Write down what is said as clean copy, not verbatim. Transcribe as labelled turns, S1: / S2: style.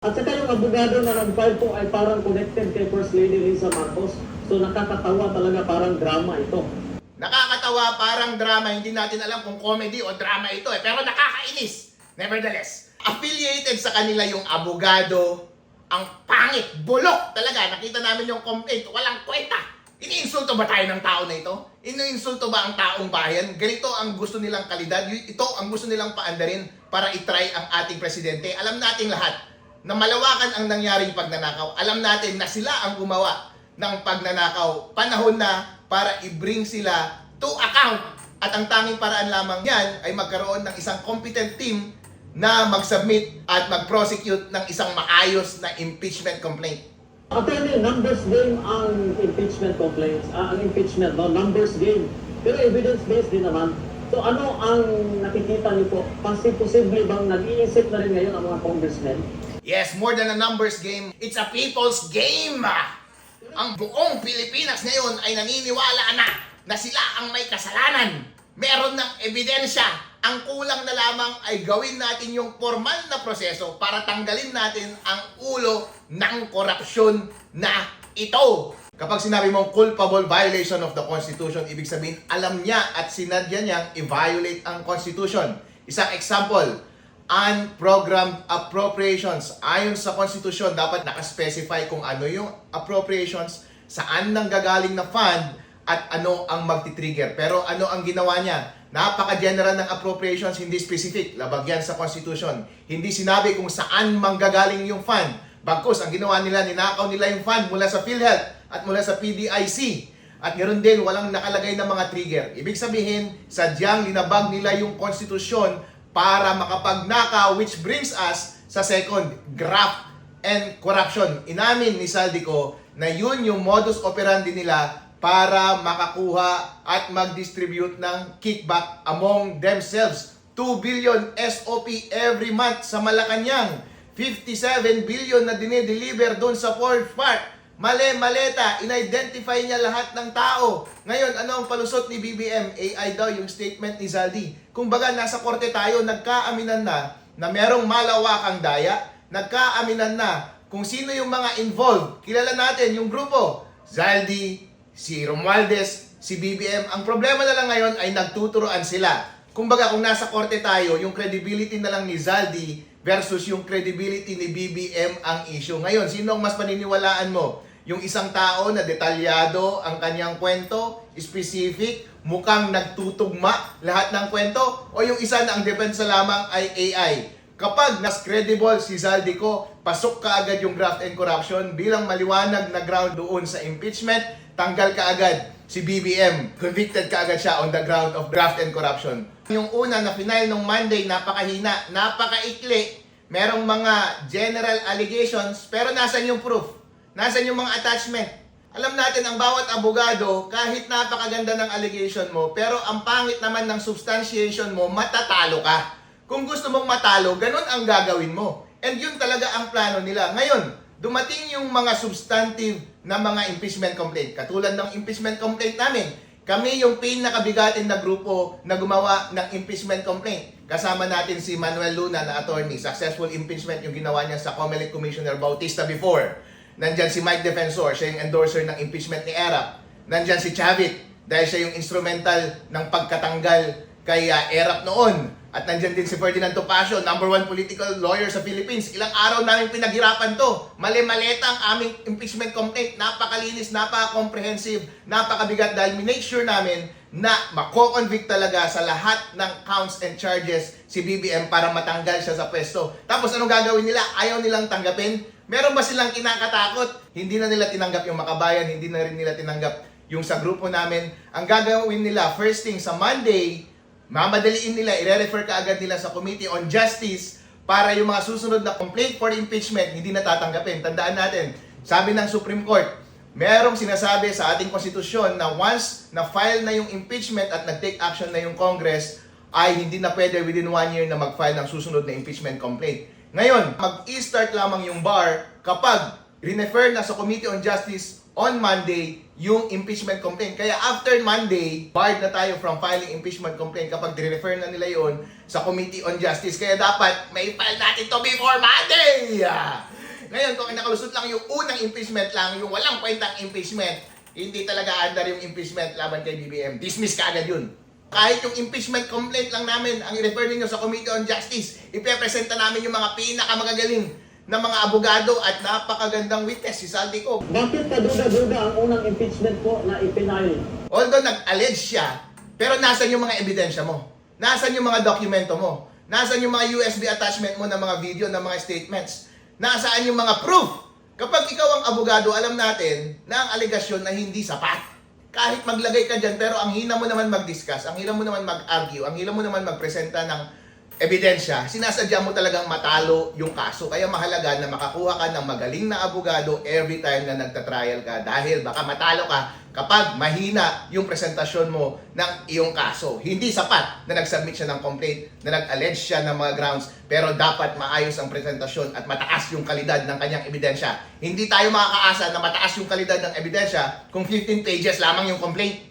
S1: At saka yung abogado na nag-file po ay parang connected kay First Lady Liza Marcos. So nakakatawa talaga, parang drama ito.
S2: Nakakatawa, parang drama. Hindi natin alam kung comedy o drama ito Pero nakakainis. Nevertheless, affiliated sa kanila yung abogado. Ang pangit, bulok talaga. Nakita namin yung complaint. Walang kwenta. Iniinsulto ba tayo ng tao na ito? Iniinsulto ba ang taong bayan? Ganito ang gusto nilang kalidad. Ito ang gusto nilang paandarin para itry ang ating presidente. Alam nating lahat na malawakan ang nangyaring pagnanakaw. Alam natin na sila ang gumawa ng pagnanakaw. Panahon na para i-bring sila to account. At ang tanging paraan lamang yan ay magkaroon ng isang competent team na mag-submit at mag-prosecute ng isang maayos na impeachment complaint.
S1: Attorney, numbers game ang impeachment complaints. Ang impeachment, no? Numbers game. Pero evidence-based din naman. So ano ang nakikita niyo po? Kasi posible bang nag-iisip na rin ngayon ang mga congressmen?
S2: Yes, more than a numbers game, it's a people's game. Ang buong Pilipinas ngayon ay naniniwala na sila ang may kasalanan. Meron ng ebidensya. Ang kulang na lamang ay gawin natin yung formal na proseso para tanggalin natin ang ulo ng korupsyon na ito. Kapag sinabi mong culpable violation of the Constitution, ibig sabihin alam niya at sinadya niyang i-violate ang Constitution. Isang example, unprogrammed appropriations. Ayon sa Constitution, dapat nakaspecify kung ano yung appropriations, saan nanggagaling na fund, at ano ang magti-trigger. Pero ano ang ginawa niya? Napaka-general ng appropriations, hindi specific. Labag yan sa Constitution. Hindi sinabi kung saan manggagaling yung fund. Bagkus, ang ginawa nila, ninakaw nila yung fund mula sa PhilHealth at mula sa PDIC. At ganoon din, walang nakalagay na mga trigger. Ibig sabihin, sadyang linabag nila yung Constitution para makapagnakaw, which brings us sa second, graft and corruption. Inamin ni Saldico na yun yung modus operandi nila para makakuha at mag-distribute ng kickback among themselves. 2 billion SOP every month sa Malacanang. 57 billion na dinideliver doon sa fourth part. Maleta, in-identify niya lahat ng tao. Ngayon, ano ang palusot ni BBM? AI daw yung statement ni Zaldi. Kung baga, nasa korte tayo, nagkaaminan na merong malawakang daya, nagkaaminan na kung sino yung mga involved. Kilala natin yung grupo. Zaldi, si Romualdez, si BBM. Ang problema na lang ngayon ay nagtuturoan sila. Kung baga, kung nasa korte tayo, yung credibility na lang ni Zaldi versus yung credibility ni BBM ang issue. Ngayon, sino ang mas paniniwalaan mo? Yung isang tao na detalyado ang kanyang kwento, specific, mukhang nagtutugma lahat ng kwento, o yung isa na ang depensa lamang ay AI? Kapag nas credible si Zaldico, pasok ka agad yung graft and corruption bilang maliwanag na ground doon sa impeachment, tanggal ka agad si BBM. Convicted ka agad siya on the ground of graft and corruption. Yung una na final nung Monday, napakahina, napakaikli. Merong mga general allegations, pero nasan yung proof? Nasan yung mga attachment? Alam natin, ang bawat abogado, kahit napakaganda ng allegation mo, pero ang pangit naman ng substantiation mo, matatalo ka. Kung gusto mong matalo, ganun ang gagawin mo. And yun talaga ang plano nila. Ngayon, dumating yung mga substantive na mga impeachment complaint. Katulad ng impeachment complaint namin. Kami yung pinakabigatin na grupo na gumawa ng impeachment complaint. Kasama natin si Manuel Luna na attorney. Successful impeachment yung ginawa niya sa COMELEC Commissioner Bautista before. Nandyan si Mike Defensor, siya yung endorser ng impeachment ni ERAP. Nandyan si Chavit, dahil siya yung instrumental ng pagkatanggal kay ERAP noon. At nandyan din si Ferdinand Topacio, #1 political lawyer sa Philippines. Ilang araw namin pinaghirapan to. Mali-maleta ang aming impeachment complaint. Napakalinis, napaka-comprehensive, napakabigat dahil minake sure namin na mako-convict talaga sa lahat ng counts and charges si BBM para matanggal siya sa pwesto. Tapos anong gagawin nila? Ayaw nilang tanggapin? Meron ba silang kinakatakot? Hindi na nila tinanggap yung Makabayan, hindi na rin nila tinanggap yung sa grupo namin. Ang gagawin nila, first thing sa Monday, mamadaliin nila, i-refer ka agad nila sa Committee on Justice para yung mga susunod na complaint for impeachment hindi na tatanggapin. Tandaan natin, sabi ng Supreme Court, merong sinasabi sa ating konstitusyon na once na-file na yung impeachment at nag-take action na yung Congress, ay hindi na pwede within 1 year na mag-file ng susunod na impeachment complaint. Ngayon, mag-i-start lamang yung bar kapag refer na sa Committee on Justice on Monday yung impeachment complaint. Kaya after Monday, barred na tayo from filing impeachment complaint kapag dire-refer na nila yon sa Committee on Justice. Kaya dapat may file natin to before Monday! Ngayon, kung nakalusot lang yung unang impeachment lang, yung walang kwentang impeachment, hindi talaga andar yung impeachment laban kay BBM. Dismiss ka agad yun. Kahit yung impeachment complaint lang namin, ang i-refer ninyo sa Committee on Justice, ipepresenta namin yung mga pinakamagagaling na mga abogado at napakagandang witness, si Saldico.
S1: Bakit kaduda-duda ang unang impeachment po na ipinail?
S2: Although nag-allege siya, pero nasan yung mga ebidensya mo? Nasan yung mga dokumento mo? Nasan yung mga USB attachment mo ng mga video, ng mga statements? Nasaan yung mga proof? Kapag ikaw ang abogado, alam natin na ang alegasyon na hindi sapat. Kahit maglagay ka dyan, pero ang hina mo naman mag-discuss, ang hina mo naman mag-argue, ang hina mo naman magpresenta ng ebidensya, sinasadya mo talagang matalo yung kaso. Kaya mahalaga na makakuha ka ng magaling na abogado every time na nagtatrial ka. Dahil baka matalo ka kapag mahina yung presentasyon mo ng iyong kaso. Hindi sapat na nag-submit siya ng complaint, na nag-allege siya ng mga grounds, pero dapat maayos ang presentasyon at mataas yung kalidad ng kanyang ebidensya. Hindi tayo makakaasa na mataas yung kalidad ng ebidensya kung 15 pages lamang yung complaint.